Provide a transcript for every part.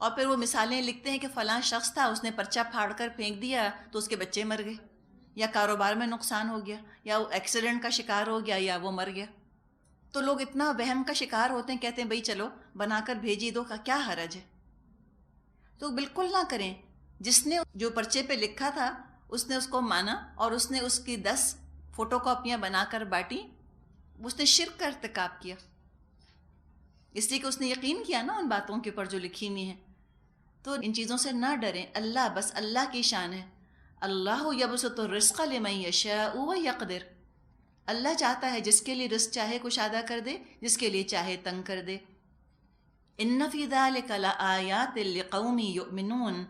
اور پھر وہ مثالیں لکھتے ہیں کہ فلاں شخص تھا، اس نے پرچہ پھاڑ کر پھینک دیا تو اس کے بچے مر گئے، یا کاروبار میں نقصان ہو گیا، یا وہ ایکسیڈنٹ کا شکار ہو گیا، یا وہ مر گیا۔ تو لوگ اتنا وہم کا شکار ہوتے ہیں، کہتے ہیں بھئی چلو بنا کر بھیجی دو، کا کیا حرج ہے؟ تو بالکل نہ کریں۔ جس نے جو پرچے پہ لکھا تھا اس نے اس کو مانا، اور اس نے اس کی 10 فوٹو کاپیاں بنا کر بانٹی، اس نے شرک کا ارتکاب کیا، اس لیے کہ اس نے یقین کیا نا ان باتوں کے اوپر جو لکھی ہوئی ہیں۔ تو ان چیزوں سے نہ ڈریں، اللہ بس اللہ کی شان ہے۔ اللہ یبسط الرزق لمن یشاء ویقدر، اللہ چاہتا ہے جس کے لیے رزق چاہے کشادہ کر دے، جس کے لیے چاہے تنگ کر دے۔ ان فی ذلک لآیات لقوم یؤمنون،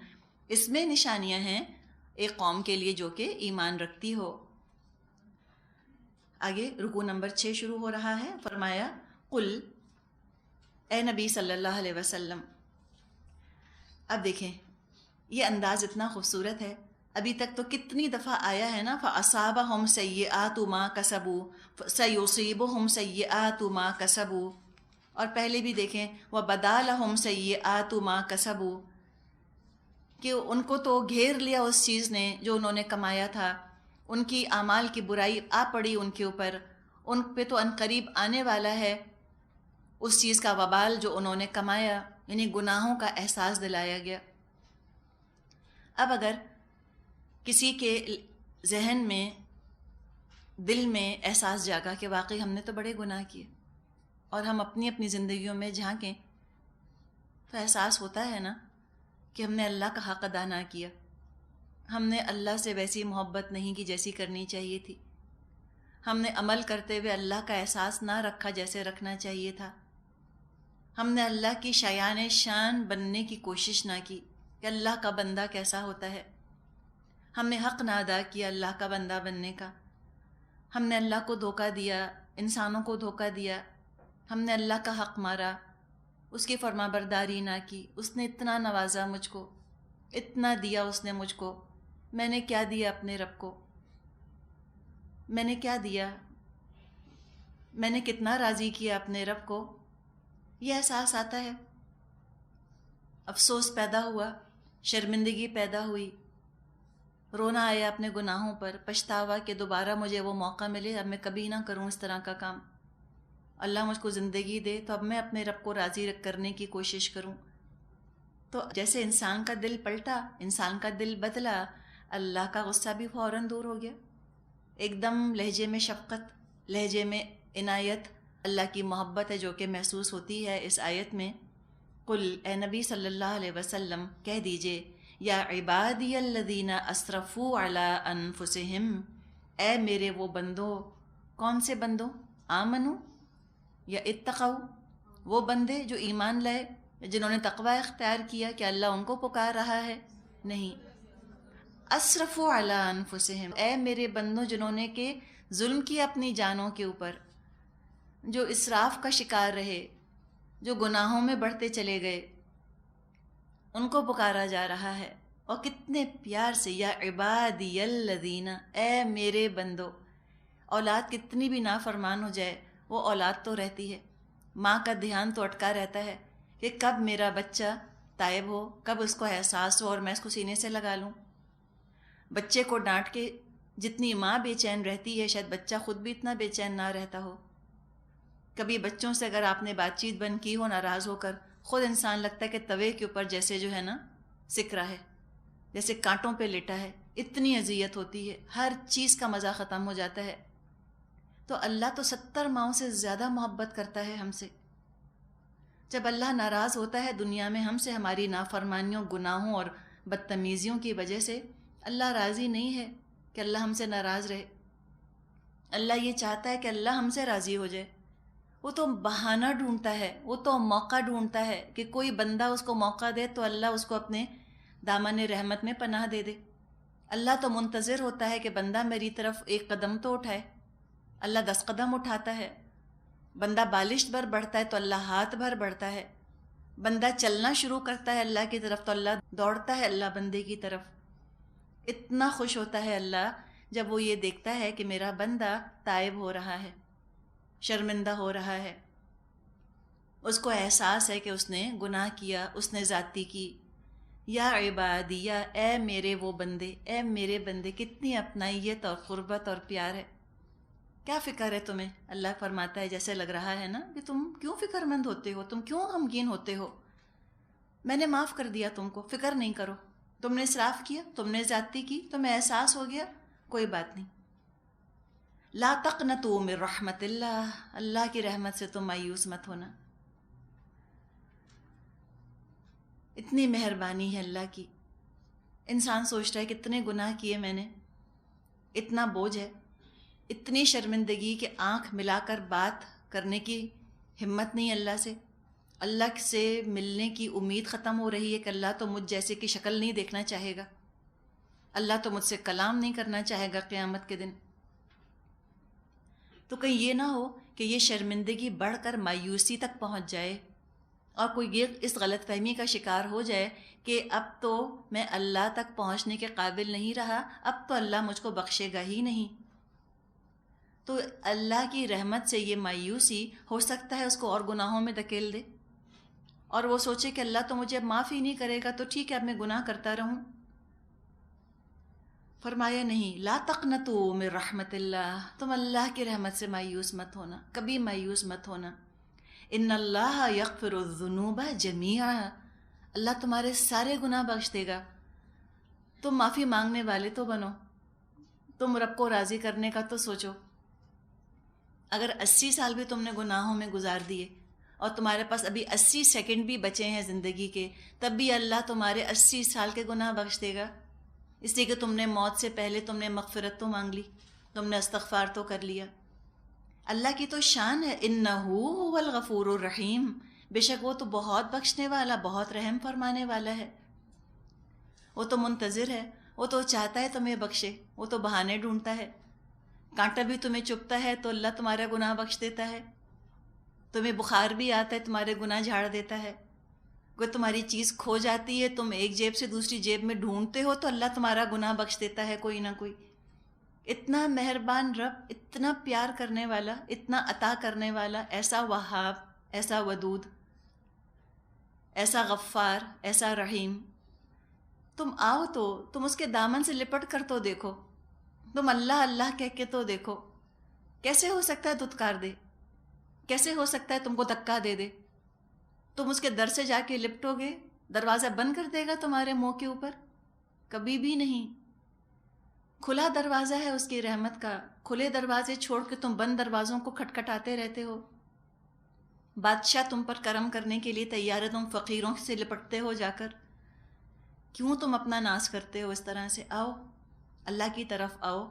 اس میں نشانیاں ہیں ایک قوم کے لیے جو کہ ایمان رکھتی ہو۔ آگے رکوع نمبر 6 شروع ہو رہا ہے، فرمایا قل، اے نبی صلی اللہ علیہ وسلم۔ اب دیکھیں یہ انداز اتنا خوبصورت ہے، ابھی تک تو کتنی دفعہ آیا ہے نا، فَأَصَابَهُمْ سَيِّئَاتُ مَا كَسَبُوا سَيُصِيبُهُمْ سَيِّئَاتُ مَا كَسَبُوا، اور پہلے بھی دیکھیں وَبَدَا لَهُمْ سَيِّئَاتُ مَا كَسَبُوا، کہ ان کو تو گھیر لیا اس چیز نے جو انہوں نے کمایا تھا، ان کی اعمال کی برائی آ پڑی ان کے اوپر، ان پہ تو عنقریب آنے والا ہے اس چیز کا وبال جو انہوں نے کمایا، یعنی گناہوں کا احساس دلایا گیا۔ اب اگر کسی کے ذہن میں، دل میں احساس جاگا کہ واقعی ہم نے تو بڑے گناہ کیے، اور ہم اپنی اپنی زندگیوں میں جھانکیں تو احساس ہوتا ہے نا کہ ہم نے اللہ کا حق ادا نہ کیا، ہم نے اللہ سے ویسی محبت نہیں کی جیسی کرنی چاہیے تھی، ہم نے عمل کرتے ہوئے اللہ کا احساس نہ رکھا جیسے رکھنا چاہیے تھا، ہم نے اللہ کی شایان شان بننے کی کوشش نہ کی کہ اللہ کا بندہ کیسا ہوتا ہے، ہم نے حق نہ ادا کیا اللہ کا بندہ بننے کا، ہم نے اللہ کو دھوکہ دیا، انسانوں کو دھوکہ دیا، ہم نے اللہ کا حق مارا، اس کی فرما برداری نہ کی۔ اس نے اتنا نوازا مجھ کو، اتنا دیا اس نے مجھ کو، میں نے کیا دیا اپنے رب کو؟ میں نے کیا دیا؟ میں نے کتنا راضی کیا اپنے رب کو؟ یہ احساس آتا ہے، افسوس پیدا ہوا، شرمندگی پیدا ہوئی، رونا آیا اپنے گناہوں پر، پچھتاوا کہ دوبارہ مجھے وہ موقع ملے، اب میں کبھی نہ کروں اس طرح کا کام، اللہ مجھ کو زندگی دے تو اب میں اپنے رب کو راضی کرنے کی کوشش کروں۔ تو جیسے انسان کا دل پلٹا، انسان کا دل بدلا، اللہ کا غصہ بھی فوراً دور ہو گیا، ایک دم لہجے میں شفقت، لہجے میں عنایت، اللہ کی محبت ہے جو کہ محسوس ہوتی ہے اس آیت میں۔ قل، اے نبی صلی اللہ علیہ وسلم کہہ دیجئے، یا عبادی الذین اسرفوا علی انفسہم، اے میرے وہ بندوں، کون سے بندوں؟ آمنو یا اتقوا، وہ بندے جو ایمان لائے، جنہوں نے تقوی اختیار کیا، کہ اللہ ان کو پکار رہا ہے؟ نہیں، اسرفوا علی انفسہم، اے میرے بندوں جنہوں نے کہ ظلم کیا اپنی جانوں کے اوپر، جو اسراف کا شکار رہے، جو گناہوں میں بڑھتے چلے گئے، ان کو پکارا جا رہا ہے، اور کتنے پیار سے، یا عبادی الذین، اے میرے بندو۔ اولاد کتنی بھی نافرمان ہو جائے، وہ اولاد تو رہتی ہے، ماں کا دھیان تو اٹکا رہتا ہے کہ کب میرا بچہ تائب ہو، کب اس کو احساس ہو اور میں اس کو سینے سے لگا لوں۔ بچے کو ڈانٹ کے جتنی ماں بے چین رہتی ہے، شاید بچہ خود بھی اتنا بے چین نہ رہتا ہو۔ کبھی بچوں سے اگر آپ نے بات چیت بند کی ہو ناراض ہو کر، خود انسان لگتا ہے کہ توے کے اوپر جیسے جو ہے نا سک رہا ہے، جیسے کانٹوں پہ لیٹا ہے، اتنی اذیت ہوتی ہے، ہر چیز کا مزہ ختم ہو جاتا ہے۔ تو اللہ تو 70 ماؤں سے زیادہ محبت کرتا ہے ہم سے۔ جب اللہ ناراض ہوتا ہے دنیا میں ہم سے، ہماری نافرمانیوں، گناہوں اور بدتمیزیوں کی وجہ سے، اللہ راضی نہیں ہے کہ اللہ ہم سے ناراض رہے۔ اللہ یہ چاہتا ہے کہ اللہ ہم سے راضی ہو جائے۔ وہ تو بہانہ ڈھونڈتا ہے، وہ تو موقع ڈھونڈتا ہے کہ کوئی بندہ اس کو موقع دے تو اللہ اس کو اپنے دامن رحمت میں پناہ دے دے۔ اللہ تو منتظر ہوتا ہے کہ بندہ میری طرف ایک قدم تو اٹھائے، اللہ 10 قدم اٹھاتا ہے۔ بندہ بالشت بھر بڑھتا ہے تو اللہ ہاتھ بھر بڑھتا ہے۔ بندہ چلنا شروع کرتا ہے اللہ کی طرف تو اللہ دوڑتا ہے اللہ بندے کی طرف۔ اتنا خوش ہوتا ہے اللہ جب وہ یہ دیکھتا ہے کہ میرا بندہ تائب ہو رہا ہے، شرمندہ ہو رہا ہے۔ اس کو احساس ہے کہ اس نے گناہ کیا، اس نے زیادتی کی. یا عبادی، یا اے میرے وہ بندے، اے میرے بندے. کتنی اپنائیت اور قربت اور پیار ہے. کیا فکر ہے تمہیں؟ اللہ فرماتا ہے جیسے لگ رہا ہے نا کہ تم کیوں فکر مند ہوتے ہو، تم کیوں غمگین ہوتے ہو، میں نے معاف کر دیا تم کو، فکر نہیں کرو. تم نے اسراف کیا، تم نے زیادتی کی، تمہیں احساس ہو گیا، کوئی بات نہیں. لا تقنطوا من رحمت اللہ، اللہ کی رحمت سے تم مایوس مت ہونا. اتنی مہربانی ہے اللہ کی. انسان سوچتا ہے کتنے گناہ کیے میں نے، اتنا بوجھ ہے، اتنی شرمندگی کہ آنکھ ملا کر بات کرنے کی ہمت نہیں اللہ سے. اللہ سے ملنے کی امید ختم ہو رہی ہے کہ اللہ تو مجھ جیسے کی شکل نہیں دیکھنا چاہے گا، اللہ تو مجھ سے کلام نہیں کرنا چاہے گا قیامت کے دن. تو کہیں یہ نہ ہو کہ یہ شرمندگی بڑھ کر مایوسی تک پہنچ جائے اور کوئی یہ اس غلط فہمی کا شکار ہو جائے کہ اب تو میں اللہ تک پہنچنے کے قابل نہیں رہا، اب تو اللہ مجھ کو بخشے گا ہی نہیں. تو اللہ کی رحمت سے یہ مایوسی ہو سکتا ہے اس کو اور گناہوں میں دھکیل دے، اور وہ سوچے کہ اللہ تو مجھے اب معاف ہی نہیں کرے گا، تو ٹھیک ہے اب میں گناہ کرتا رہوں. فرمایا نہیں، لا تقنطوا من رحمت اللہ، تم اللہ کی رحمت سے مایوس مت ہونا، کبھی مایوس مت ہونا. ان اللہ یغفر الذنوب جمیعا، اللہ تمہارے سارے گناہ بخش دے گا. تم معافی مانگنے والے تو بنو، تم رب کو راضی کرنے کا تو سوچو. اگر 80 سال بھی تم نے گناہوں میں گزار دیے اور تمہارے پاس ابھی 80 سیکنڈ بھی بچے ہیں زندگی کے، تب بھی اللہ تمہارے 80 سال کے گناہ بخش دے گا، اس لیے کہ تم نے موت سے پہلے تم نے مغفرت تو مانگ لی، تم نے استغفار تو کر لیا. اللہ کی تو شان ہے، انہو هو الغفور الرحیم، بے شک وہ تو بہت بخشنے والا، بہت رحم فرمانے والا ہے. وہ تو منتظر ہے، وہ تو چاہتا ہے تمہیں بخشے، وہ تو بہانے ڈھونڈتا ہے. کانٹا بھی تمہیں چبھتا ہے تو اللہ تمہارا گناہ بخش دیتا ہے. تمہیں بخار بھی آتا ہے، تمہارے گناہ جھاڑ دیتا ہے. کوئی تمہاری چیز کھو جاتی ہے، تم ایک جیب سے دوسری جیب میں ڈھونڈتے ہو تو اللہ تمہارا گناہ بخش دیتا ہے کوئی نہ کوئی. اتنا مہربان رب، اتنا پیار کرنے والا، اتنا عطا کرنے والا، ایسا وہاب، ایسا ودود، ایسا غفار، ایسا رحیم. تم آؤ تو تم اس کے دامن سے لپٹ کر تو دیکھو، تم اللہ اللہ کہہ کے تو دیکھو. کیسے ہو سکتا ہے دھتکار دے؟ کیسے ہو سکتا ہے تم کو دھکا دے دے؟ تم اس کے در سے جا کے لپٹو گے، دروازہ بند کر دے گا تمہارے منہ کے اوپر؟ کبھی بھی نہیں. کھلا دروازہ ہے اس کی رحمت کا. کھلے دروازے چھوڑ کے تم بند دروازوں کو کھٹکھٹاتے رہتے ہو. بادشاہ تم پر کرم کرنے کے لیے تیار ہے، تم فقیروں سے لپٹتے ہو جا کر. کیوں تم اپنا ناز کرتے ہو اس طرح سے؟ آؤ اللہ کی طرف آؤ.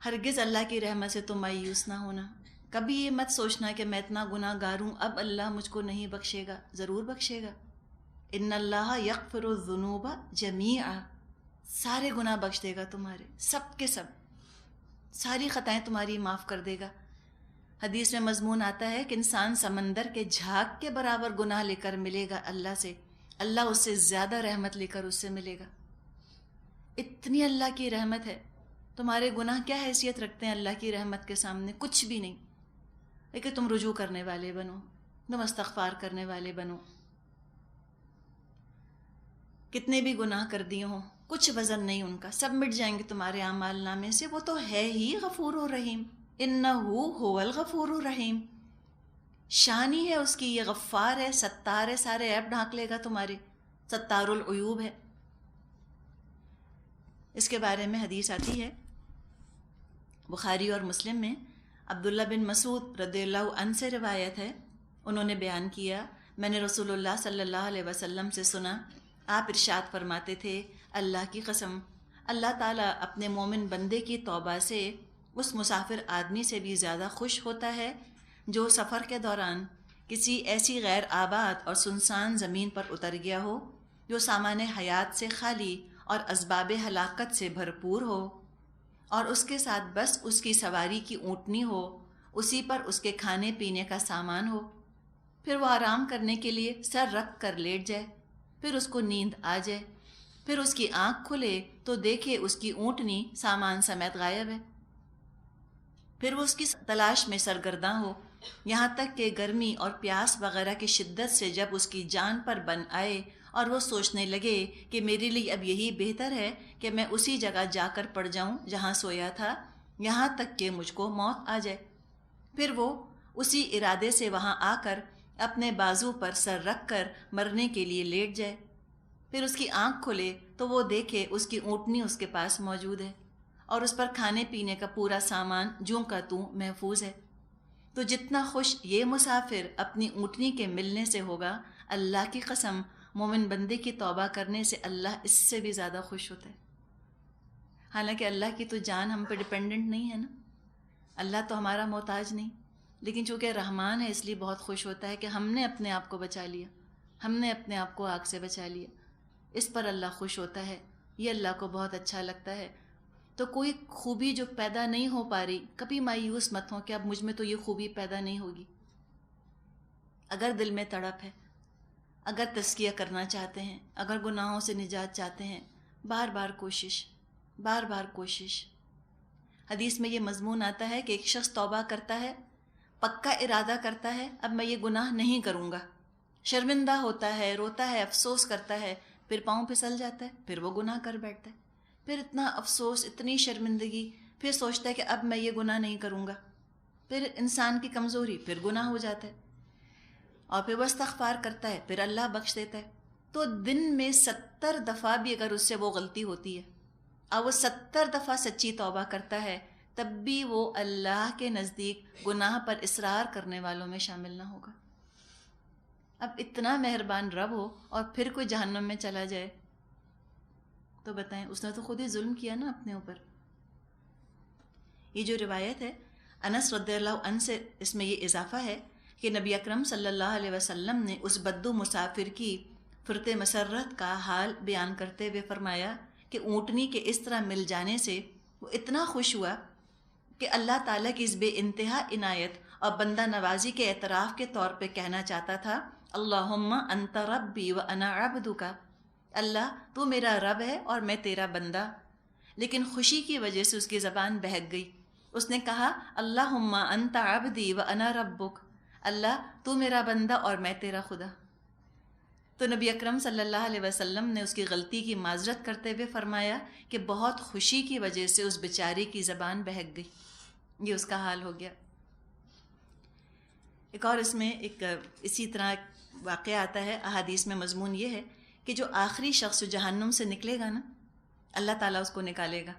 ہرگز اللہ کی رحمت سے تم مایوس نہ ہونا. کبھی یہ مت سوچنا کہ میں اتنا گناہ گار ہوں، اب اللہ مجھ کو نہیں بخشے گا. ضرور بخشے گا. ان اللہ یغفر الذنوب جمیعا، سارے گناہ بخش دے گا تمہارے، سب کے سب، ساری خطائیں تمہاری معاف کر دے گا. حدیث میں مضمون آتا ہے کہ انسان سمندر کے جھاگ کے برابر گناہ لے کر ملے گا اللہ سے، اللہ اس سے زیادہ رحمت لے کر اس سے ملے گا. اتنی اللہ کی رحمت ہے. تمہارے گناہ کیا حیثیت رکھتے ہیں اللہ کی رحمت کے سامنے؟ کچھ بھی نہیں. لیکن تم رجوع کرنے والے بنو، تم استغفار کرنے والے بنو. کتنے بھی گناہ کر دیے ہوں کچھ وزن نہیں ان کا، سب مٹ جائیں گے تمہارے اعمال نامے سے. وہ تو ہے ہی غفور الرحیم، انہو هو الغفور الرحیم. شان ہی ہے اس کی، یہ غفار ہے، ستار ہے، سارے عیب ڈھانک لے گا تمہارے، ستار العیوب ہے. اس کے بارے میں حدیث آتی ہے بخاری اور مسلم میں. عبداللہ بن مسعود رضی اللہ عنہ سے روایت ہے، انہوں نے بیان کیا، میں نے رسول اللہ صلی اللہ علیہ وسلم سے سنا، آپ ارشاد فرماتے تھے، اللہ کی قسم، اللہ تعالیٰ اپنے مومن بندے کی توبہ سے اس مسافر آدمی سے بھی زیادہ خوش ہوتا ہے جو سفر کے دوران کسی ایسی غیر آباد اور سنسان زمین پر اتر گیا ہو جو سامان حیات سے خالی اور اسباب ہلاکت سے بھرپور ہو، اور اس کے ساتھ بس اس کی سواری کی اونٹنی ہو، اسی پر اس کے کھانے پینے کا سامان ہو. پھر وہ آرام کرنے کے لیے سر رکھ کر لیٹ جائے، پھر اس کو نیند آ جائے، پھر اس کی آنکھ کھلے تو دیکھے اس کی اونٹنی سامان سمیت غائب ہے. پھر وہ اس کی تلاش میں سرگرداں ہو یہاں تک کہ گرمی اور پیاس وغیرہ کی شدت سے جب اس کی جان پر بن آئے اور وہ سوچنے لگے کہ میرے لیے اب یہی بہتر ہے کہ میں اسی جگہ جا کر پڑ جاؤں جہاں سویا تھا، یہاں تک کہ مجھ کو موت آ جائے، پھر وہ اسی ارادے سے وہاں آ کر اپنے بازو پر سر رکھ کر مرنے کے لیے لیٹ جائے، پھر اس کی آنکھ کھلے تو وہ دیکھے اس کی اونٹنی اس کے پاس موجود ہے اور اس پر کھانے پینے کا پورا سامان جوں کا توں محفوظ ہے۔ تو جتنا خوش یہ مسافر اپنی اونٹنی کے ملنے سے ہوگا، اللہ کی قسم مومن بندے کی توبہ کرنے سے اللہ اس سے بھی زیادہ خوش ہوتا ہے۔ حالانکہ اللہ کی تو جان ہم پہ ڈپینڈنٹ نہیں ہے نا، اللہ تو ہمارا محتاج نہیں، لیکن چونکہ رحمان ہے اس لیے بہت خوش ہوتا ہے کہ ہم نے اپنے آپ کو بچا لیا، ہم نے اپنے آپ کو آگ سے بچا لیا، اس پر اللہ خوش ہوتا ہے، یہ اللہ کو بہت اچھا لگتا ہے۔ تو کوئی خوبی جو پیدا نہیں ہو پا رہی، کبھی مایوس مت ہوں کہ اب مجھ میں تو یہ خوبی پیدا نہیں ہوگی۔ اگر دل میں تڑپ ہے، اگر تزکیہ کرنا چاہتے ہیں، اگر گناہوں سے نجات چاہتے ہیں، بار بار کوشش، بار بار کوشش۔ حدیث میں یہ مضمون آتا ہے کہ ایک شخص توبہ کرتا ہے، پکا ارادہ کرتا ہے اب میں یہ گناہ نہیں کروں گا، شرمندہ ہوتا ہے، روتا ہے، افسوس کرتا ہے، پھر پاؤں پھسل جاتا ہے، پھر وہ گناہ کر بیٹھتا ہے، پھر اتنا افسوس، اتنی شرمندگی، پھر سوچتا ہے کہ اب میں یہ گناہ نہیں کروں گا، پھر انسان کی کمزوری، پھر گناہ ہو جاتا ہے، اور پھر وہ استغفار کرتا ہے، پھر اللہ بخش دیتا ہے۔ تو دن میں 70 دفعہ بھی اگر اس سے وہ غلطی ہوتی ہے اور وہ 70 دفعہ سچی توبہ کرتا ہے، تب بھی وہ اللہ کے نزدیک گناہ پر اصرار کرنے والوں میں شامل نہ ہوگا۔ اب اتنا مہربان رب ہو اور پھر کوئی جہنم میں چلا جائے تو بتائیں، اس نے تو خود ہی ظلم کیا نا اپنے اوپر۔ یہ جو روایت ہے انس رضی اللہ عنہ سے، اس میں یہ اضافہ ہے کہ نبی اکرم صلی اللہ علیہ وسلم نے اس بدو مسافر کی فرط مسرت کا حال بیان کرتے ہوئے فرمایا کہ اونٹنی کے اس طرح مل جانے سے وہ اتنا خوش ہوا کہ اللہ تعالیٰ کی اس بے انتہا عنایت اور بندہ نوازی کے اعتراف کے طور پہ کہنا چاہتا تھا، اللہم انت ربی و انا عبدک، اللہ تو میرا رب ہے اور میں تیرا بندہ۔ لیکن خوشی کی وجہ سے اس کی زبان بہک گئی، اس نے کہا اللہم انت عبدی و انا ربک، اللہ تو میرا بندہ اور میں تیرا خدا۔ تو نبی اکرم صلی اللہ علیہ وسلم نے اس کی غلطی کی معذرت کرتے ہوئے فرمایا کہ بہت خوشی کی وجہ سے اس بیچاری کی زبان بہک گئی، یہ اس کا حال ہو گیا۔ ایک اور اس میں ایک اسی طرح ایک واقعہ آتا ہے، احادیث میں مضمون یہ ہے کہ جو آخری شخص جو جہنم سے نکلے گا نا، اللہ تعالیٰ اس کو نکالے گا۔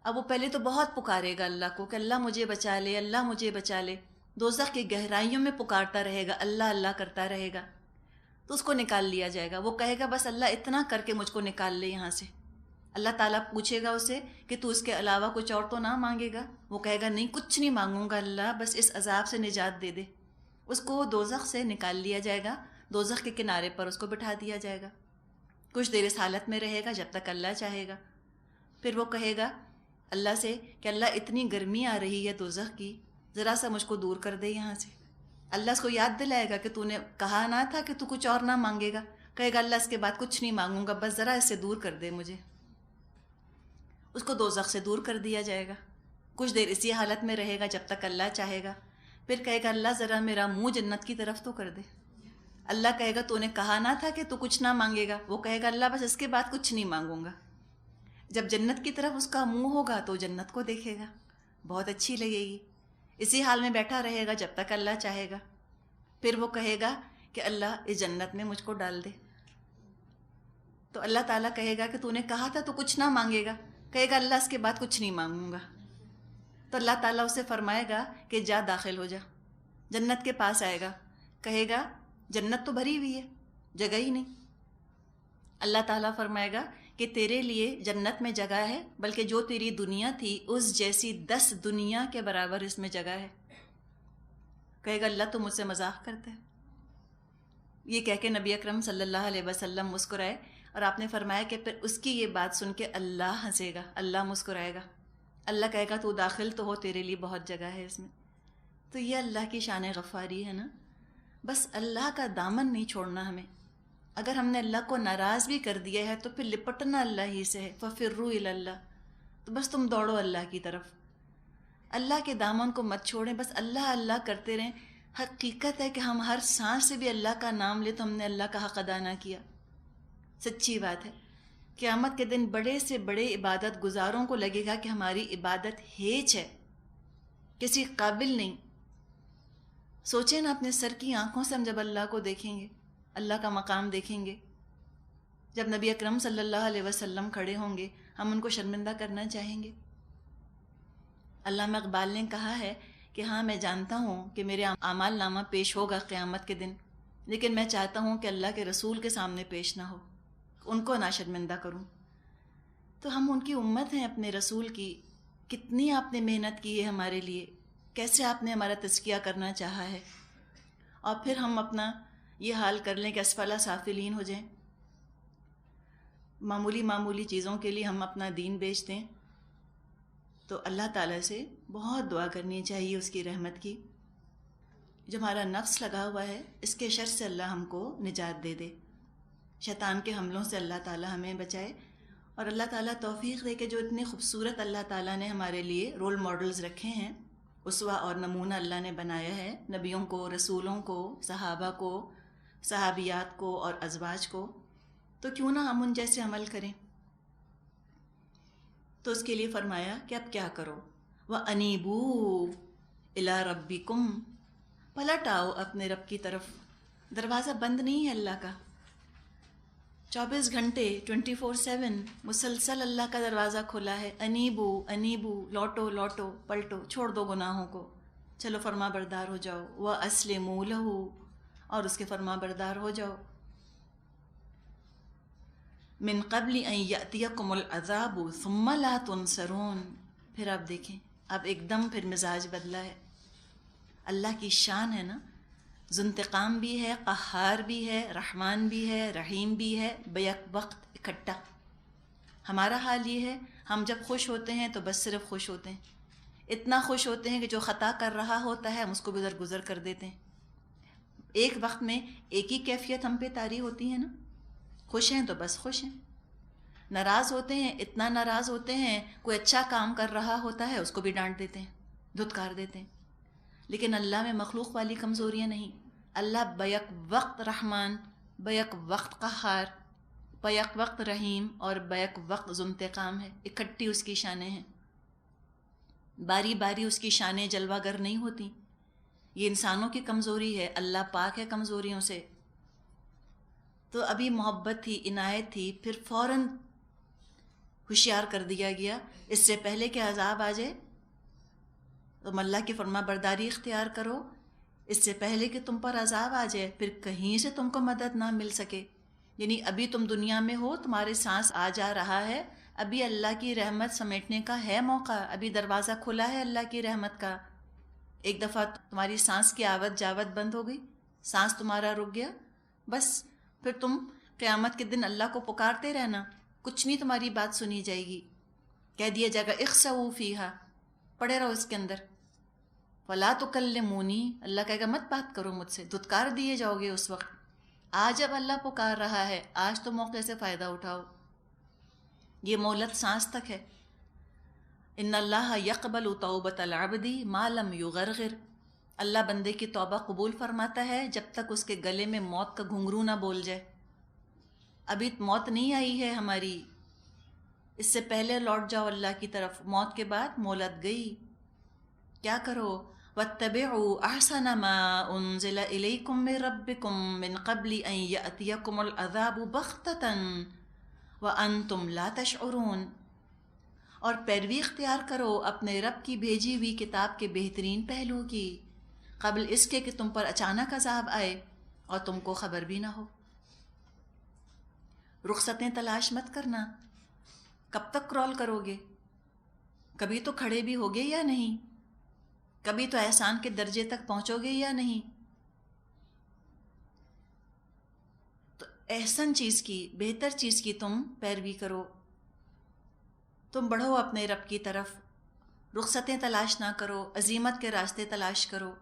اب وہ پہلے تو بہت پکارے گا اللہ کو کہ اللہ مجھے بچا لے، اللہ مجھے بچا لے، دوزخ کی گہرائیوں میں پکارتا رہے گا، اللہ اللہ کرتا رہے گا، تو اس کو نکال لیا جائے گا۔ وہ کہے گا بس اللہ اتنا کر کے مجھ کو نکال لے یہاں سے۔ اللہ تعالیٰ پوچھے گا اسے کہ تو اس کے علاوہ کچھ اور تو نہ مانگے گا؟ وہ کہے گا نہیں، کچھ نہیں مانگوں گا اللہ، بس اس عذاب سے نجات دے دے۔ اس کو دوزخ سے نکال لیا جائے گا، دوزخ کے کنارے پر اس کو بٹھا دیا جائے گا، کچھ دیر اس حالت میں رہے گا جب تک اللہ چاہے گا۔ پھر وہ کہے گا اللہ سے کہ اللہ اتنی گرمی آ رہی ہے دوزخ کی، ذرا سا مجھ کو دور کر دے یہاں سے۔ اللہ اس کو یاد دلائے گا کہ تو نے کہا نہ تھا کہ تو کچھ اور نہ مانگے گا، کہے گا اللہ اس کے بعد کچھ نہیں مانگوں گا، بس ذرا اس سے دور کر دے مجھے۔ اس کو دوزخ سے دور کر دیا جائے گا، کچھ دیر اسی حالت میں رہے گا جب تک اللہ چاہے گا۔ پھر کہے گا اللہ ذرا میرا منہ جنت کی طرف تو کر دے۔ اللہ کہے گا تو نے کہا نہ تھا کہ تو کچھ نہ مانگے گا؟ وہ کہے گا اللہ بس اس کے بعد کچھ نہیں مانگوں گا۔ جب جنت کی طرف اس کا منہ ہوگا تو جنت کو دیکھے گا، بہت اچھی لگے گی، اسی حال میں بیٹھا رہے گا جب تک اللہ چاہے گا۔ پھر وہ کہے گا کہ اللہ اس جنت میں مجھ کو ڈال دے، تو اللہ تعالیٰ کہے گا کہ تو نے کہا تھا تو کچھ نہ مانگے گا، کہے گا اللہ اس کے بعد کچھ نہیں مانگوں گا۔ تو اللہ تعالیٰ اسے فرمائے گا کہ جا داخل ہو جا، جنت کے پاس آئے گا، کہے گا جنت تو بھری ہوئی ہے، جگہ ہی نہیں۔ اللہ تعالیٰ فرمائے گا کہ تیرے لیے جنت میں جگہ ہے، بلکہ جو تیری دنیا تھی اس جیسی 10 دنیا کے برابر اس میں جگہ ہے۔ کہے گا اللہ تو مجھ سے مذاق کرتا ہے۔ یہ کہہ کے نبی اکرم صلی اللہ علیہ وسلم مسکرائے، اور آپ نے فرمایا کہ پھر اس کی یہ بات سن کے اللہ ہنسے گا، اللہ مسکرائے گا، اللہ کہے گا تو داخل تو ہو، تیرے لیے بہت جگہ ہے اس میں۔ تو یہ اللہ کی شان غفاری ہے نا، بس اللہ کا دامن نہیں چھوڑنا ہمیں۔ اگر ہم نے اللہ کو ناراض بھی کر دیا ہے تو پھر لپٹنا اللہ ہی سے ہے، فَفِرُّوا إِلَى اللَّهِ، تو بس تم دوڑو اللہ کی طرف۔ اللہ کے دامن کو مت چھوڑیں، بس اللہ اللہ کرتے رہیں۔ حقیقت ہے کہ ہم ہر سانس سے بھی اللہ کا نام لے تو ہم نے اللہ کا حق ادا نہ کیا، سچی بات ہے۔ قیامت کے دن بڑے سے بڑے عبادت گزاروں کو لگے گا کہ ہماری عبادت ہیچ ہے، کسی قابل نہیں۔ سوچیں نا، اپنے سر کی آنکھوں سے ہم جب اللہ کو دیکھیں گے، اللہ کا مقام دیکھیں گے، جب نبی اکرم صلی اللہ علیہ وسلم کھڑے ہوں گے، ہم ان کو شرمندہ کرنا چاہیں گے؟ علامہ اقبال نے کہا ہے کہ ہاں میں جانتا ہوں کہ میرے اعمال نامہ پیش ہوگا قیامت کے دن، لیکن میں چاہتا ہوں کہ اللہ کے رسول کے سامنے پیش نہ ہو، ان کو نہ شرمندہ کروں۔ تو ہم ان کی امت ہیں، اپنے رسول کی۔ کتنی آپ نے محنت کی ہے ہمارے لیے، کیسے آپ نے ہمارا تزکیہ کرنا چاہا ہے، اور پھر ہم اپنا یہ حال کر لیں کہ اسفل سافلین ہو جائیں، معمولی معمولی چیزوں کے لیے ہم اپنا دین بیچ دیں۔ تو اللہ تعالیٰ سے بہت دعا کرنی چاہیے اس کی رحمت کی۔ جو ہمارا نفس لگا ہوا ہے، اس کے شر سے اللہ ہم کو نجات دے دے، شیطان کے حملوں سے اللہ تعالیٰ ہمیں بچائے، اور اللہ تعالیٰ توفیق دے کہ جو اتنے خوبصورت اللہ تعالیٰ نے ہمارے لیے رول ماڈلز رکھے ہیں، اسوہ اور نمونہ اللہ نے بنایا ہے، نبیوں کو، رسولوں کو، صحابہ کو، صحابیات کو اور ازواج کو، تو کیوں نہ ہم ان جیسے عمل کریں۔ تو اس کے لیے فرمایا کہ اب کیا کرو، وَأَنِيبُوا إِلَىٰ رَبِّكُمْ، پلٹ آؤ اپنے رب کی طرف۔ دروازہ بند نہیں ہے اللہ کا، 24 گھنٹے 24/7 مسلسل اللہ کا دروازہ کھلا ہے۔ انیبو انیبو، لوٹو لوٹو، پلٹو، چھوڑ دو گناہوں کو، چلو فرما بردار ہو جاؤ، وَأَسْلِمُوا لَهُ، اور اس کے فرما بردار ہو جاؤ۔ من قبل ان یأتیکم العذاب ثم لا تنصرون، پھر آپ دیکھیں، اب ایک دم پھر مزاج بدلا ہے۔ اللہ کی شان ہے نا، ذو انتقام بھی ہے، قہار بھی ہے، رحمان بھی ہے، رحیم بھی ہے، بیک وقت اکٹھا۔ ہمارا حال یہ ہے، ہم جب خوش ہوتے ہیں تو بس صرف خوش ہوتے ہیں، اتنا خوش ہوتے ہیں کہ جو خطا کر رہا ہوتا ہے ہم اس کو بھی درگزر کر دیتے ہیں۔ ایک وقت میں ایک ہی کیفیت ہم پہ طاری ہوتی ہے نا، خوش ہیں تو بس خوش ہیں، ناراض ہوتے ہیں اتنا ناراض ہوتے ہیں، کوئی اچھا کام کر رہا ہوتا ہے اس کو بھی ڈانٹ دیتے ہیں، دھتکار دیتے ہیں۔ لیکن اللہ میں مخلوق والی کمزوریاں نہیں، اللہ بیک وقت رحمان، بیک وقت قہار، بیک وقت رحیم اور بیک وقت ذو انتقام ہے، اکٹھی اس کی شانیں ہیں، باری باری اس کی شانیں جلوہ گر نہیں ہوتی۔ یہ انسانوں کی کمزوری ہے، اللہ پاک ہے کمزوریوں سے۔ تو ابھی محبت تھی، عنایت تھی، پھر فوراً ہوشیار کر دیا گیا، اس سے پہلے کہ عذاب آ جائے تم اللہ کی فرما برداری اختیار کرو، اس سے پہلے کہ تم پر عذاب آ جائے، پھر کہیں سے تم کو مدد نہ مل سکے۔ یعنی ابھی تم دنیا میں ہو، تمہارے سانس آ جا رہا ہے، ابھی اللہ کی رحمت سمیٹنے کا ہے موقع، ابھی دروازہ کھلا ہے اللہ کی رحمت کا۔ ایک دفعہ تمہاری سانس کی آوت جاوت بند ہو گئی، سانس تمہارا رک گیا، بس پھر تم قیامت کے دن اللہ کو پکارتے رہنا، کچھ نہیں تمہاری بات سنی جائے گی، کہہ دیا جائے گا اخسؤوا فیہا، پڑے رہو اس کے اندر، فلا تکلمونی، اللہ کہے گا مت بات کرو مجھ سے، دھتکار دیے جاؤ گے اس وقت۔ آج اب اللہ پکار رہا ہے، آج تو موقع سے فائدہ اٹھاؤ، یہ مہلت سانس تک ہے۔ ان اللہ یقبل توبۃ العبد ما لم یغرغر، اللہ بندے کی توبہ قبول فرماتا ہے جب تک اس کے گلے میں موت کا گھنگرو نہ بول جائے۔ ابھی موت نہیں آئی ہے ہماری، اس سے پہلے لوٹ جاؤ اللہ کی طرف، موت کے بعد مہلت گئی۔ کیا کرو؟ وَاتَّبِعُوا أَحْسَنَ مَا أُنزِلَ إِلَيْكُم مِّن رَّبِّكُم مِّن قَبْلِ أَن يَأْتِيَكُمُ الْعَذَابُ بَغْتَةً وَأَنتُمْ لَا تَشْعُرُونَ، اور پیروی اختیار کرو اپنے رب کی بھیجی ہوئی کتاب کے بہترین پہلو کی، قبل اس کے کہ تم پر اچانک عذاب آئے اور تم کو خبر بھی نہ ہو۔ رخصتیں تلاش مت کرنا، کب تک کرول کرو گے؟ کبھی تو کھڑے بھی ہوگے یا نہیں؟ کبھی تو احسان کے درجے تک پہنچو گے یا نہیں؟ تو احسن چیز کی، بہتر چیز کی تم پیروی کرو، تم بڑھو اپنے رب کی طرف، رخصتیں تلاش نہ کرو، عزیمت کے راستے تلاش کرو۔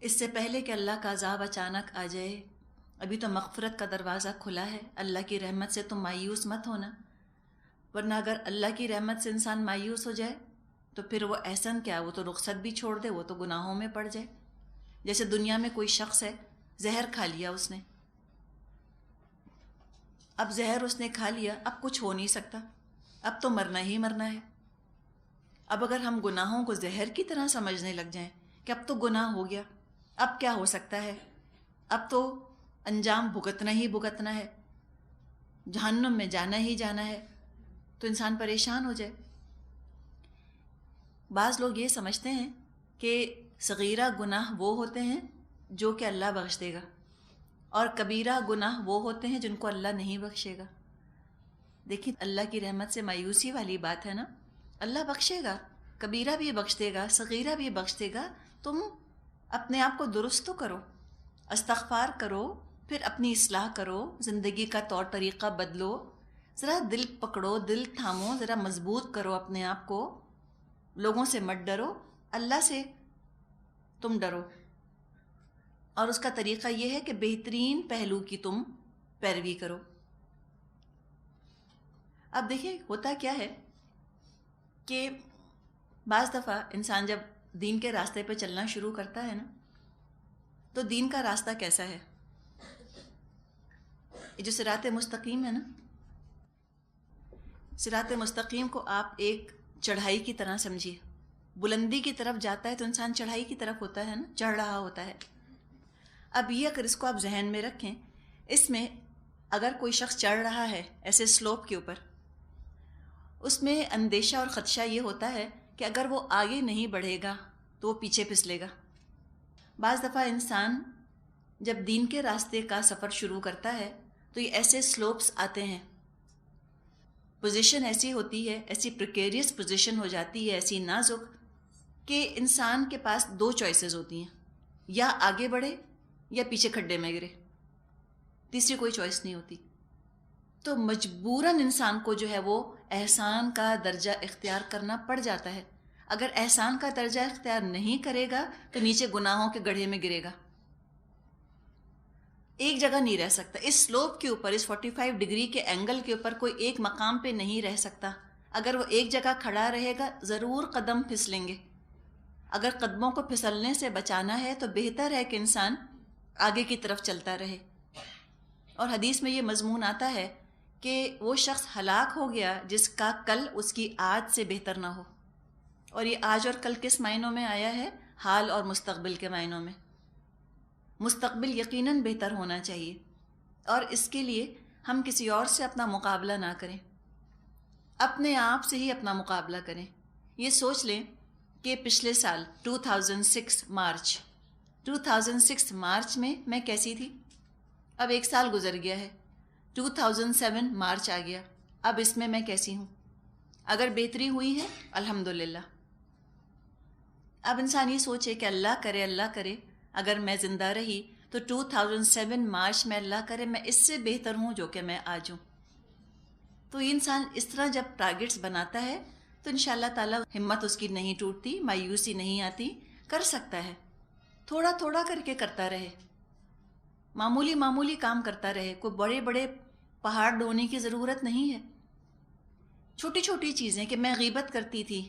اس سے پہلے کہ اللہ کا عذاب اچانک آ جائے، ابھی تو مغفرت کا دروازہ کھلا ہے، اللہ کی رحمت سے تم مایوس مت ہونا۔ ورنہ اگر اللہ کی رحمت سے انسان مایوس ہو جائے تو پھر وہ احسن کیا، وہ تو رخصت بھی چھوڑ دے، وہ تو گناہوں میں پڑ جائے. جیسے دنیا میں کوئی شخص ہے، زہر کھا لیا اس نے، اب زہر اس نے کھا لیا، اب کچھ ہو نہیں سکتا، اب تو مرنا ہی مرنا ہے. اب اگر ہم گناہوں کو زہر کی طرح سمجھنے لگ جائیں کہ اب تو گناہ ہو گیا، اب کیا ہو سکتا ہے، اب تو انجام بھگتنا ہی بھگتنا ہے، جہنم میں جانا ہی جانا ہے، تو انسان پریشان ہو جائے. بعض لوگ یہ سمجھتے ہیں کہ صغیرہ گناہ وہ ہوتے ہیں جو کہ اللہ بخش دے گا، اور کبیرہ گناہ وہ ہوتے ہیں جن کو اللہ نہیں بخشے گا. دیکھیں اللہ کی رحمت سے مایوسی والی بات ہے نا. اللہ بخشے گا، کبیرہ بھی بخش دے گا، صغیرہ بھی بخش دے گا. تم اپنے آپ کو درست تو کرو، استغفار کرو، پھر اپنی اصلاح کرو، زندگی کا طور طریقہ بدلو، ذرا دل پکڑو، دل تھامو، ذرا مضبوط کرو اپنے آپ کو. لوگوں سے مت ڈرو، اللہ سے تم ڈرو. اور اس کا طریقہ یہ ہے کہ بہترین پہلو کی تم پیروی کرو. اب دیکھیں ہوتا کیا ہے کہ بعض دفعہ انسان جب دین کے راستے پہ چلنا شروع کرتا ہے نا، تو دین کا راستہ کیسا ہے؟ یہ جو صراط مستقیم ہے نا، صراط مستقیم کو آپ ایک چڑھائی کی طرح سمجھیے. بلندی کی طرف جاتا ہے تو انسان چڑھائی کی طرف ہوتا ہے نا، چڑھ رہا ہوتا ہے. اب یہ اگر اس کو آپ ذہن میں رکھیں، اس میں اگر کوئی شخص چڑھ رہا ہے ایسے سلوپ کے اوپر، اس میں اندیشہ اور خدشہ یہ ہوتا ہے کہ اگر وہ آگے نہیں بڑھے گا تو وہ پیچھے پھسلے گا. بعض دفعہ انسان جب دین کے راستے کا سفر شروع کرتا ہے تو یہ ایسے سلوپس آتے ہیں، پوزیشن ایسی ہوتی ہے، ایسی پریکیریس پوزیشن ہو جاتی ہے، ایسی نازک کہ انسان کے پاس دو چوائسز ہوتی ہیں، یا آگے بڑھے یا پیچھے کھڈے میں گرے، تیسری کوئی چوائس نہیں ہوتی. تو مجبوراً انسان کو جو ہے وہ احسان کا درجہ اختیار کرنا پڑ جاتا ہے. اگر احسان کا درجہ اختیار نہیں کرے گا تو نیچے گناہوں کے گڑھے میں گرے گا، ایک جگہ نہیں رہ سکتا. اس سلوپ کے اوپر، اس 45 ڈگری کے اینگل کے اوپر کوئی ایک مقام پہ نہیں رہ سکتا. اگر وہ ایک جگہ کھڑا رہے گا ضرور قدم پھسلیں گے. اگر قدموں کو پھسلنے سے بچانا ہے تو بہتر ہے کہ انسان آگے کی طرف چلتا رہے. اور حدیث میں یہ مضمون آتا ہے کہ وہ شخص ہلاک ہو گیا جس کا کل اس کی آج سے بہتر نہ ہو. اور یہ آج اور کل کس معنوں میں آیا ہے؟ حال اور مستقبل کے معنوں میں. مستقبل یقیناً بہتر ہونا چاہیے، اور اس کے لیے ہم کسی اور سے اپنا مقابلہ نہ کریں، اپنے آپ سے ہی اپنا مقابلہ کریں. یہ سوچ لیں کہ پچھلے سال 2006 مارچ میں کیسی تھی. اب ایک سال گزر گیا ہے، 2007 مارچ آ گیا، اب اس میں کیسی ہوں؟ اگر بہتری ہوئی ہے الحمدللہ. اب انسان یہ سوچے کہ اللہ کرے اگر میں زندہ رہی تو 2007 مارچ میں اللہ کرے میں اس سے بہتر ہوں جو کہ میں آج ہوں. تو یہ انسان اس طرح جب ٹارگٹس بناتا ہے تو انشاءاللہ تعالی ہمت اس کی نہیں ٹوٹتی، مایوسی نہیں آتی، کر سکتا ہے. تھوڑا تھوڑا کر کے کرتا رہے، معمولی کام کرتا رہے. کوئی بڑے بڑے پہاڑ ڈھونے کی ضرورت نہیں ہے. چھوٹی چھوٹی چیزیں کہ میں غیبت کرتی تھی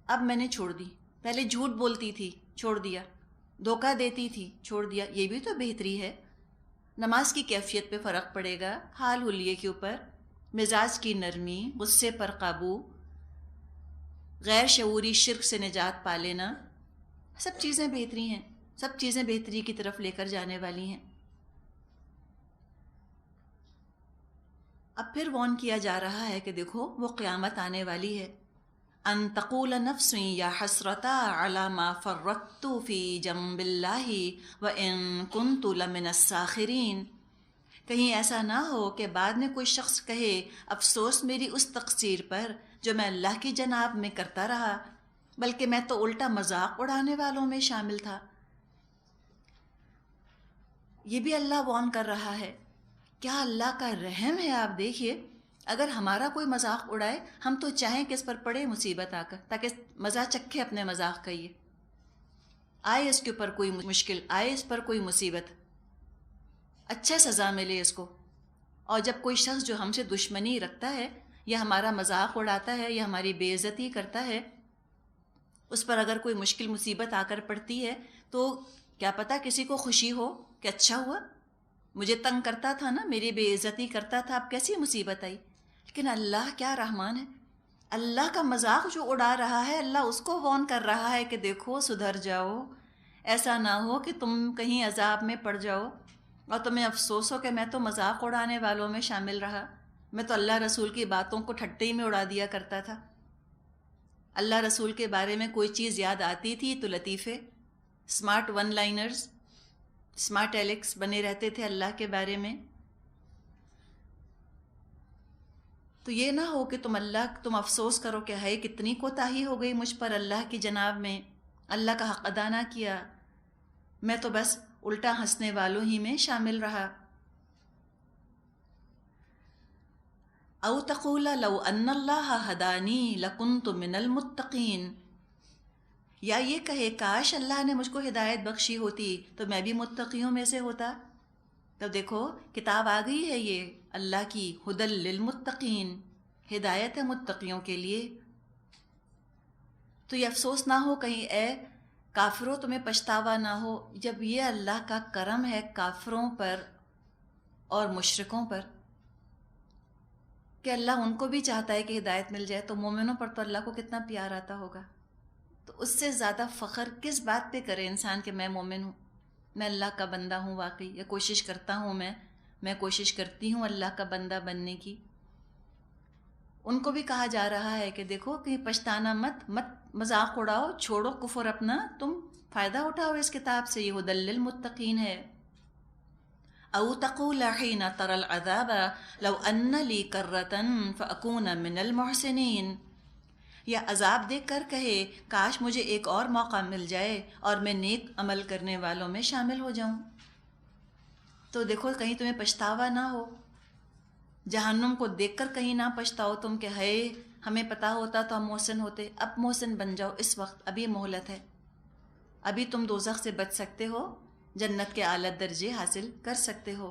اب میں نے چھوڑ دی، پہلے جھوٹ بولتی تھی چھوڑ دیا، دھوکہ دیتی تھی چھوڑ دیا، یہ بھی تو بہتری ہے. نماز کی کیفیت پہ فرق پڑے گا، حال حلیے کے اوپر، مزاج کی نرمی، غصے پر قابو، غیر شعوری شرک سے نجات پا لینا، سب چیزیں بہتری ہیں، سب چیزیں بہتری کی طرف لے کر جانے والی ہیں. اب پھر وارن کیا جا رہا ہے کہ دیکھو وہ قیامت آنے والی ہے. ان تقول نفس یا حسرتا علی ما فرطت فی جنب اللہ وان کنت لمن الساخرین. کہیں ایسا نہ ہو کہ بعد میں کوئی شخص کہے افسوس میری اس تقصیر پر جو میں اللہ کی جناب میں کرتا رہا، بلکہ میں تو الٹا مذاق اڑانے والوں میں شامل تھا. یہ بھی اللہ وارن کر رہا ہے. کیا اللہ کا رحم ہے. آپ دیکھیے اگر ہمارا کوئی مذاق اڑائے ہم تو چاہیں کہ اس پر پڑے مصیبت آ کر، تاکہ مزہ چکھے اپنے مذاق کا، یہ آئے اس کے اوپر کوئی مشکل، آئے اس پر کوئی مصیبت، اچھا سزا ملے اس کو. اور جب کوئی شخص جو ہم سے دشمنی رکھتا ہے یا ہمارا مذاق اڑاتا ہے یا ہماری بے عزتی کرتا ہے، اس پر اگر کوئی مشکل مصیبت آ کر پڑتی ہے تو کیا پتہ کسی کو خوشی ہو کہ اچھا ہوا، مجھے تنگ کرتا تھا نا، میری بے عزتی کرتا تھا، اب کیسی مصیبت آئی۔ لیکن اللہ کیا رحمان ہے، اللہ کا مذاق جو اڑا رہا ہے، اللہ اس کو وارن کر رہا ہے کہ دیکھو سدھر جاؤ، ایسا نہ ہو کہ تم کہیں عذاب میں پڑ جاؤ اور تمہیں افسوس ہو کہ میں تو مذاق اڑانے والوں میں شامل رہا، میں تو اللہ رسول کی باتوں کو ٹھٹے میں اڑا دیا کرتا تھا۔ اللہ رسول کے بارے میں کوئی چیز یاد آتی تھی تو لطیفے، smart one liners, smart Alex بنے رہتے تھے اللہ کے بارے میں۔ تو یہ نہ ہو کہ تم افسوس کرو کہ ہے کتنی کوتاہی ہو گئی مجھ پر اللہ کی جناب میں، اللہ کا حق ادا نہ کیا، میں تو بس الٹا ہنسنے والوں ہی میں شامل رہا۔ او تقول لو ان اللہ ہدانی لکنت من المتقین، یا یہ کہے کاش اللہ نے مجھ کو ہدایت بخشی ہوتی تو میں بھی متقیوں میں سے ہوتا۔ تو دیکھو کتاب آ گئی ہے یہ اللہ کی، ہدی للمتقین، ہدایت ہے متقیوں کے لیے۔ تو یہ افسوس نہ ہو کہیں اے کافروں تمہیں پچھتاوا نہ ہو، جب یہ اللہ کا کرم ہے کافروں پر اور مشرکوں پر کہ اللہ ان کو بھی چاہتا ہے کہ ہدایت مل جائے، تو مومنوں پر تو اللہ کو کتنا پیار آتا ہوگا۔ تو اس سے زیادہ فخر کس بات پہ کرے انسان کہ میں مومن ہوں، میں اللہ کا بندہ ہوں واقعی، یا کوشش کرتا ہوں، میں کوشش کرتی ہوں اللہ کا بندہ بننے کی۔ ان کو بھی کہا جا رہا ہے کہ دیکھو کہیں پچھتانا مت مذاق اڑاؤ، چھوڑو کفر اپنا، تم فائدہ اٹھاؤ اس کتاب سے، یہ ہدی للمتقین ہے۔ او تقول حین تری العذاب لو ان لی کرۃ فاکون من المحسنین، یا عذاب دیکھ کر کہے کاش مجھے ایک اور موقع مل جائے اور میں نیک عمل کرنے والوں میں شامل ہو جاؤں۔ تو دیکھو کہیں تمہیں پچھتاوا نہ ہو، جہنم کو دیکھ کر کہیں نہ پچھتاؤ تم کہ ہے ہمیں پتا ہوتا تو ہم محسن ہوتے۔ اب محسن بن جاؤ اس وقت، ابھی مہلت ہے، ابھی تم دوزخ سے بچ سکتے ہو، جنت کے اعلیٰ درجے حاصل کر سکتے ہو۔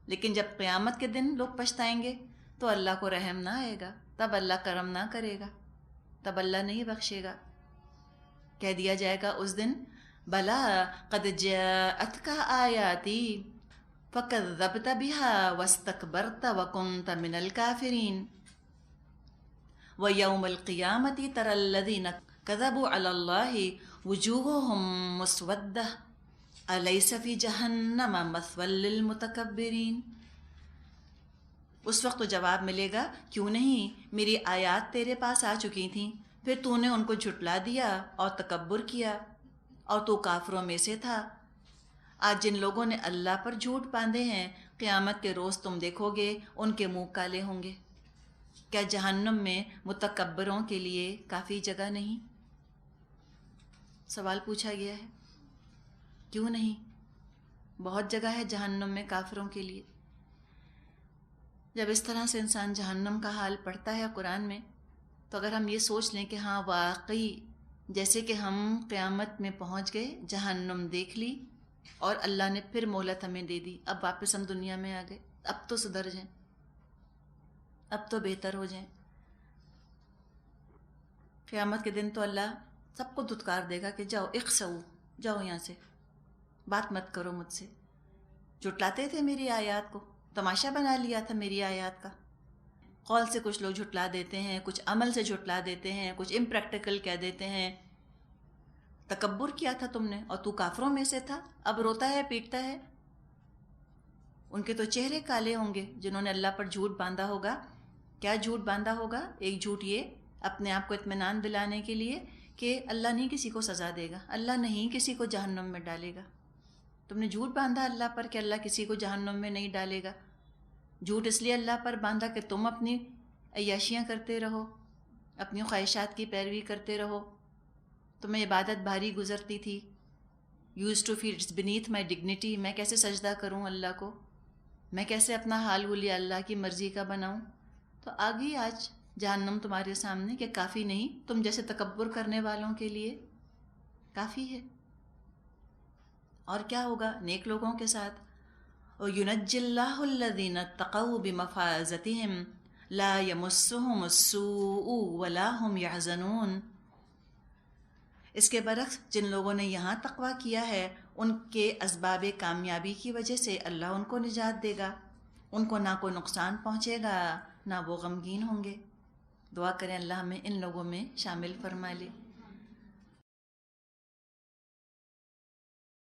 لیکن جب قیامت کے دن لوگ پچھتائیں گے تو اللہ کو رحم نہ آئے گا، تب اللہ کرم نہ کرے گا، تب اللہ نہیں بخشے گا۔ کہہ دیا جائے گا اس دن بلا قد جاءتک آیاتی فکذبت بها واستکبرت وکنت من الکافرین ویوم القیامت تری الذین کذبوا علی اللہ وجوہہم مسودہ الیس فی جہنم مثوی للمتکبرین۔ اس وقت تو جواب ملے گا کیوں نہیں، میری آیات تیرے پاس آ چکی تھیں، پھر تو نے ان کو جھٹلا دیا اور تکبر کیا اور تو کافروں میں سے تھا۔ آج جن لوگوں نے اللہ پر جھوٹ باندھے ہیں، قیامت کے روز تم دیکھو گے ان کے منہ کالے ہوں گے۔ کیا جہنم میں متکبروں کے لیے کافی جگہ نہیں؟ سوال پوچھا گیا ہے، کیوں نہیں؟ بہت جگہ ہے جہنم میں کافروں کے لیے۔ جب اس طرح سے انسان جہنم کا حال پڑھتا ہے قرآن میں، تو اگر ہم یہ سوچ لیں کہ ہاں واقعی جیسے کہ ہم قیامت میں پہنچ گئے، جہنم دیکھ لی اور اللہ نے پھر مہلت ہمیں دے دی، اب واپس ہم دنیا میں آ گئے، اب تو سدھر جائیں، اب تو بہتر ہو جائیں۔ قیامت کے دن تو اللہ سب کو دھتکار دے گا کہ جاؤ اخسؤ، جاؤ یہاں سے، بات مت کرو مجھ سے، جھٹلاتے تھے میری آیات کو، تماشا بنا لیا تھا میری آیات کا۔ قول سے کچھ لوگ جھٹلا دیتے ہیں، کچھ عمل سے جھٹلا دیتے ہیں، کچھ امپریکٹیکل کہہ دیتے ہیں۔ تکبر کیا تھا تم نے اور تو کافروں میں سے تھا، اب روتا ہے پیٹتا ہے۔ ان کے تو چہرے کالے ہوں گے جنہوں نے اللہ پر جھوٹ باندھا ہوگا۔ کیا جھوٹ باندھا ہوگا؟ ایک جھوٹ یہ اپنے آپ کو اطمینان دلانے کے لیے کہ اللہ نہیں کسی کو سزا دے گا، اللہ نہیں کسی کو جہنم میں ڈالے گا۔ تم نے جھوٹ باندھا اللہ پر کہ اللہ کسی کو جہنم میں نہیں ڈالے گا۔ جھوٹ اس لیے اللہ پر باندھا کہ تم اپنی عیاشیاں کرتے رہو، اپنی خواہشات کی پیروی کرتے رہو، تمہیں عبادت بھاری گزرتی تھی۔ Used to feel it's beneath my dignity, میں کیسے سجدہ کروں اللہ کو، میں کیسے اپنا حال حلیہ اللہ کی مرضی کا بناؤں۔ تو آگئی آج جہنم تمہارے سامنے کہ کافی نہیں، تم جیسے تکبر کرنے والوں کے لیے کافی ہے۔ اور کیا ہوگا نیک لوگوں کے ساتھ؟ وَيُنَجِّ اللَّهُ الَّذِينَ اتَّقَوْا بِمَفَازَتِهِمْ لا یمسہم السوء ولا ہم یحزنون. اس کے برعکس جن لوگوں نے یہاں تقویٰ کیا ہے ان کے اسباب کامیابی کی وجہ سے اللہ ان کو نجات دے گا، ان کو نہ کوئی نقصان پہنچے گا، نہ وہ غمگین ہوں گے. دعا کریں اللہ ہمیں ان لوگوں میں شامل فرما لے.